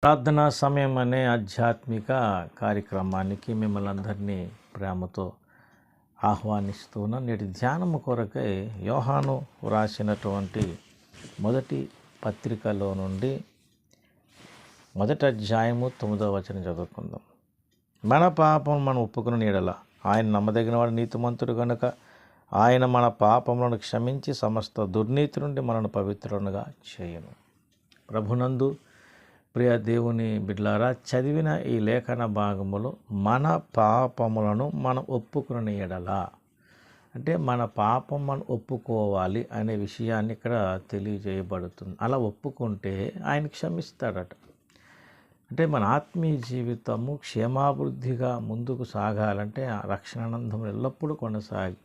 ప్రార్థనా సమయం అనే ఆధ్యాత్మిక కార్యక్రమానికి మిమ్మల్ని అందరినీ ప్రేమతో ఆహ్వానిస్తున్న నేటి ధ్యానము కొరకై యోహాను వ్రాసినటువంటి మొదటి పత్రికలో నుండి మొదటి అధ్యాయము 9వ వచనం చదువుకుందాం. మన పాపం మనం ఒప్పుకుని నీడల ఆయన నమ్మదగినవాడు నీతిమంతుడు గనుక ఆయన మన పాపములను క్షమించి సమస్త దుర్నీతి నుండి మనను పవిత్రులుగా చేయను. ప్రభునందు ప్రియ దేవుని బిడ్లారా, చదివిన ఈ లేఖన భాగములో మన పాపములను మనం ఒప్పుకుని ఎడల అంటే మన పాపం మనం ఒప్పుకోవాలి అనే విషయాన్ని ఇక్కడ తెలియజేయబడుతుంది. అలా ఒప్పుకుంటే ఆయన క్షమిస్తాడట. అంటే మన ఆత్మీయ జీవితము క్షేమాభివృద్ధిగా ముందుకు సాగాలంటే ఆ రక్షణానందం ఎల్లప్పుడూ కొనసాగి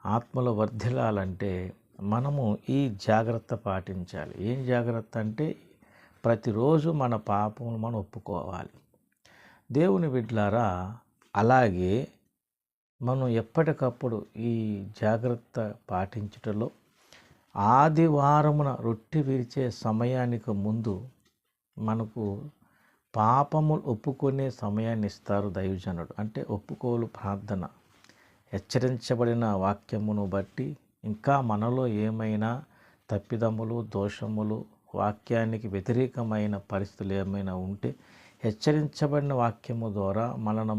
ఆత్మలో వర్ధిల్లాలంటే మనము ఈ జాగ్రత్త పాటించాలి. ఏం జాగ్రత్త అంటే ప్రతిరోజు మన పాపములు మనం ఒప్పుకోవాలి. దేవుని బిడ్డలారా, అలాగే మనం ఎప్పటికప్పుడు ఈ జాగ్రత్త పాటించటంలో ఆదివారమున రొట్టె విరిచే సమయానికి ముందు మనకు పాపములు ఒప్పుకునే సమయాన్ని ఇస్తారు దైవజనుడు. అంటే ఒప్పుకోలు ప్రార్థన. హెచ్చరించబడిన వాక్యమును బట్టి ఇంకా మనలో ఏమైనా తప్పిదములు, దోషములు, వాక్యానికి వ్యతిరేకమైన పరిస్థితులు ఏమైనా ఉంటే హెచ్చరించబడిన వాక్యము ద్వారా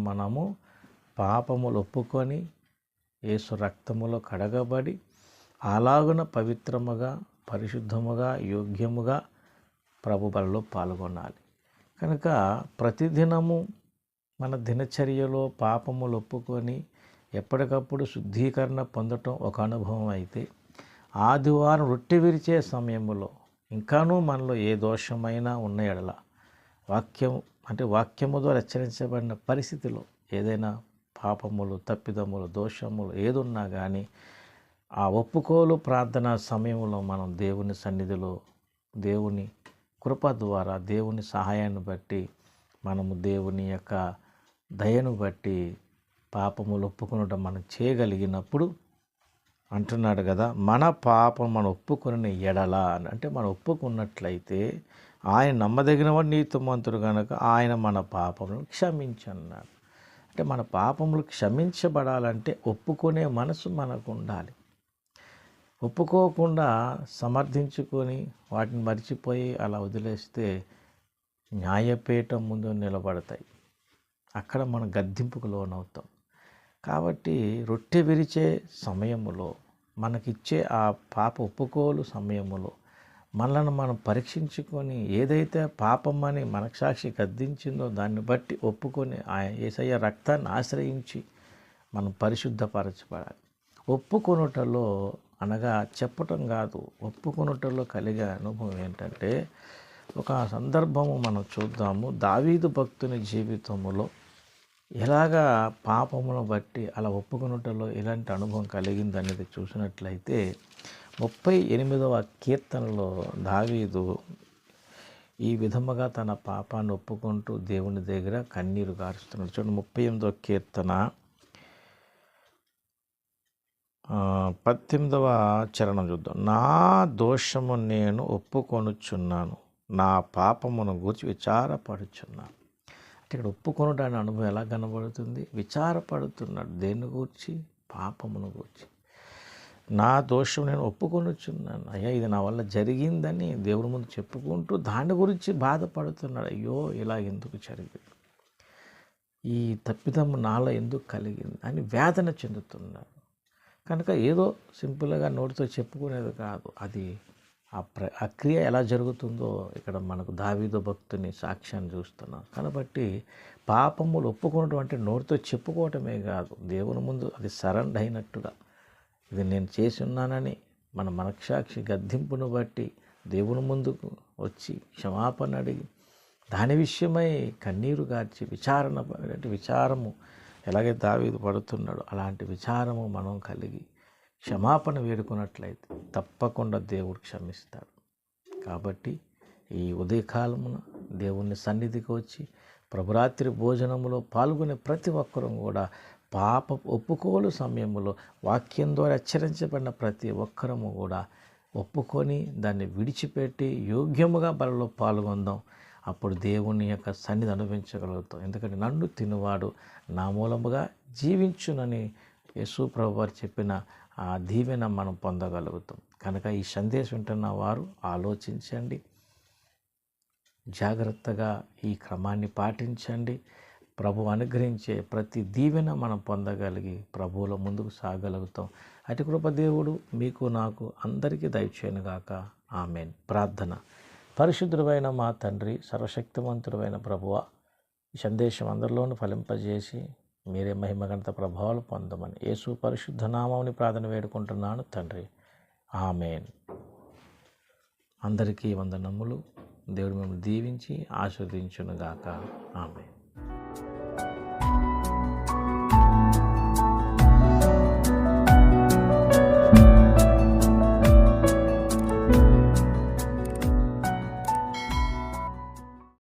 మనము పాపములు ఒప్పుకొని యేసు రక్తములో కడగబడి అలాగున పవిత్రముగా, పరిశుద్ధముగా, యోగ్యముగా ప్రభు బలలో పాల్గొనాలి. కనుక ప్రతిదినము మన దినచర్యలో పాపములు ఒప్పుకొని ఎప్పటికప్పుడు శుద్ధీకరణ పొందటం ఒక అనుభవం అయితే, ఆదివారం రొట్టె విరిచే సమయంలో ఇంకానూ మనలో ఏ దోషమైనా ఉన్న ఎడల వాక్యము ద్వారా హెచ్చరించబడిన పరిస్థితిలో ఏదైనా పాపములు, తప్పిదములు, దోషములు ఏదున్నా కానీ ఆ ఒప్పుకోలు ప్రార్థనా సమయంలో మనం దేవుని సన్నిధిలో దేవుని కృప ద్వారా దేవుని సహాయాన్ని బట్టి మనము దేవుని యొక్క దయను బట్టి పాపములు ఒప్పుకునడం మనం చేయగలిగినప్పుడు అంటున్నాడు కదా, మన పాపం మనం ఒప్పుకుని ఎడల అంటే మనం ఒప్పుకున్నట్లయితే ఆయన నమ్మదగినవాడు నీతిమంతుడు కనుక ఆయన మన పాపములను క్షమించన్నాడు. అంటే మన పాపములు క్షమించబడాలంటే ఒప్పుకునే మనసు మనకు ఉండాలి. ఒప్పుకోకుండా సమర్థించుకొని వాటిని మర్చిపోయి అలా వదిలేస్తే న్యాయపీఠం ముందు నిలబడతాయి. అక్కడ మనం గద్దింపుకు లోనవుతాం. కాబట్టి రొట్టె విరిచే సమయములో మనకిచ్చే ఆ పాప ఒప్పుకోలు సమయములో మనల్ని మనం పరీక్షించుకొని ఏదైతే పాపమని మనసాక్షి గద్దించిందో దాన్ని బట్టి ఒప్పుకొని యేసయ్య రక్తాన్ని ఆశ్రయించి మనం పరిశుద్ధపరచబడాలి. ఒప్పుకొనుటలో అనగా చెప్పటం కాదు, ఒప్పుకొనుటలో కలిగే అనుభవం ఏంటంటే, ఒక సందర్భము మనం చూద్దాము. దావీదు భక్తుని జీవితములో ఎలాగా పాపమును బట్టి అలా ఒప్పుకొనుటలో ఎలాంటి అనుభవం కలిగింది అనేది చూసినట్లయితే 38వ కీర్తనలో దావీదు ఈ విధముగా తన పాపాన్ని ఒప్పుకుంటూ దేవుని దగ్గర కన్నీరు గారుస్తున్నాడు. చూడండి, 38వ కీర్తన 18వ చరణం చూద్దాం. నా దోషము నేను ఒప్పుకొనుచున్నాను, నా పాపమును గూర్చి విచారపడుచున్నాను. అంటే ఇక్కడ ఒప్పుకొనడానికి అనుభవం ఎలా కనబడుతుంది? విచారపడుతున్నాడు. దేన్ని గూర్చి? పాపమును గూర్చి. నా దోషం నేను ఒప్పుకొనుచున్నాను, అయ్యా ఇది నా వల్ల జరిగిందని దేవుని ముందు చెప్పుకుంటూ దాని గురించి బాధపడుతున్నాడు. అయ్యో ఇలా ఎందుకు జరిగింది, ఈ తప్పిదము నాలో ఎందుకు కలిగింది అని వేదన చెందుతున్నాడు. కనుక ఏదో సింపుల్గా నోటితో చెప్పుకునేది కాదు, అది ఆ క్రియ ఎలా జరుగుతుందో ఇక్కడ మనకు దావీదు భక్తుని సాక్ష్యాన్ని చూస్తున్నాం. కాబట్టి పాపములు ఒప్పుకోవడం అంటే నోటితో చెప్పుకోవటమే కాదు, దేవుని ముందు అది సరెండర్ అయినట్టుగా ఇది నేను చేసి ఉన్నానని మన మనసాక్షి గద్దింపును బట్టి దేవుని ముందుకు వచ్చి క్షమాపణ అడిగి దాని విషయమై కన్నీరు గార్చి విచారము ఎలాగైతే దావీదు పడుతున్నాడో అలాంటి విచారము మనం కలిగి క్షమాపణ వేడుకున్నట్లయితే తప్పకుండా దేవుడు క్షమిస్తాడు. కాబట్టి ఈ ఉదయకాలమున దేవుని సన్నిధికి వచ్చి ప్రభురాత్రి భోజనములో పాల్గొనే ప్రతి ఒక్కరూ కూడా పాప ఒప్పుకోలు సమయంలో వాక్యం ద్వారా హెచ్చరించబడిన ప్రతి ఒక్కరము కూడా ఒప్పుకొని దాన్ని విడిచిపెట్టి యోగ్యముగా బలలో పాల్గొందాం. అప్పుడు దేవుని యొక్క సన్నిధి అనుభవించగలుగుతాం. ఎందుకంటే నన్ను తినువాడు నా మూలముగా జీవించునని యేసు ప్రభు వారు చెప్పిన ఆ దీవెన మనం పొందగలుగుతాం. కనుక ఈ సందేశం వింటున్న వారు ఆలోచించండి, జాగ్రత్తగా ఈ క్రమాన్ని పాటించండి. ప్రభు అనుగ్రహించే ప్రతి దీవెన మనం పొందగలిగి ప్రభువులో ముందుకు సాగలుగుతాం. అటు కృప దేవుడు మీకు నాకు అందరికీ దయచేయనుగాక. ఆమేన్. ప్రార్థన. పరిశుద్ధుడైన మా తండ్రి, సర్వశక్తిమంతుడైన ప్రభువా, ఈ సందేశం అందరిలోనూ ఫలింపజేసి మీరే మహిమగణత ప్రభావాలు పొందమని యేసు పరిశుద్ధ నామముని ప్రార్థన వేడుకుంటున్నాను తండ్రి. ఆమేన్. అందరికీ వందనములు. దేవుడు మిమ్మల్ని దీవించి ఆశీర్వదించునుగాక. ఆమేన్.